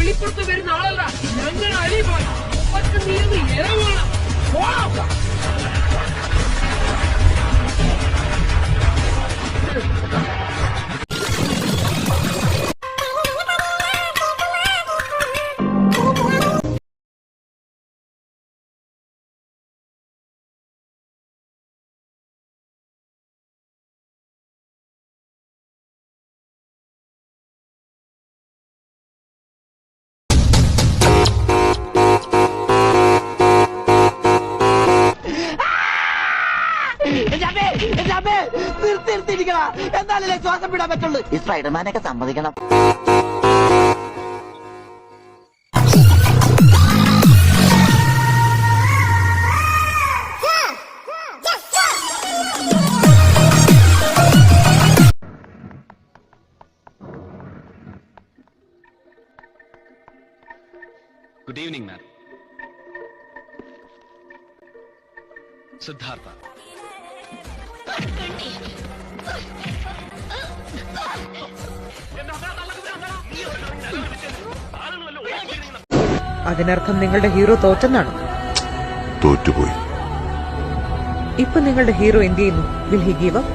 വെളിപ്പുറത്ത് വരുന്ന ആളല്ല ഞങ്ങൾ അടിമാണ്. നീ ഇരവാണ്. എന്നാലേ ശ്വാസം വിടാൻ പറ്റുള്ളൂ. ഈ സ്പൈഡർമാനൊക്കെ സമ്മതിക്കണം. Good evening, ma'am. Siddhartha. അതിനർത്ഥം നിങ്ങളുടെ ഹീറോ തോറ്റെന്നാണോ? തോറ്റുപോയി. ഇപ്പൊ നിങ്ങളുടെ ഹീറോ എന്ത് ചെയ്യുന്നു? Will he give up?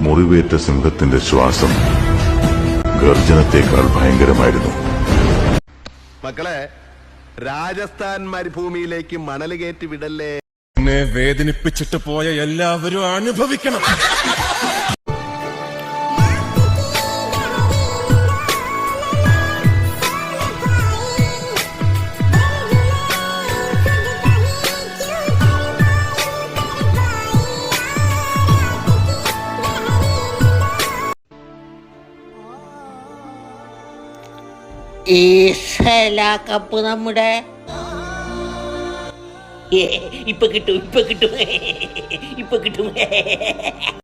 മുറിവേറ്റ സിംഹത്തിന്റെ ശ്വാസം ഗർജനത്തെക്കാൾ ഭയങ്കരമായിരുന്നു. മക്കളെ, രാജസ്ഥാൻ മരുഭൂമിയിലേക്ക് മണൽ കയറ്റി വിടല്ലേ. എന്നെ വേദനിപ്പിച്ചിട്ട് പോയ എല്ലാവരും അനുഭവിക്കണം. കപ്പ് നമ്മുടെ ഇപ്പൊ കിട്ടും.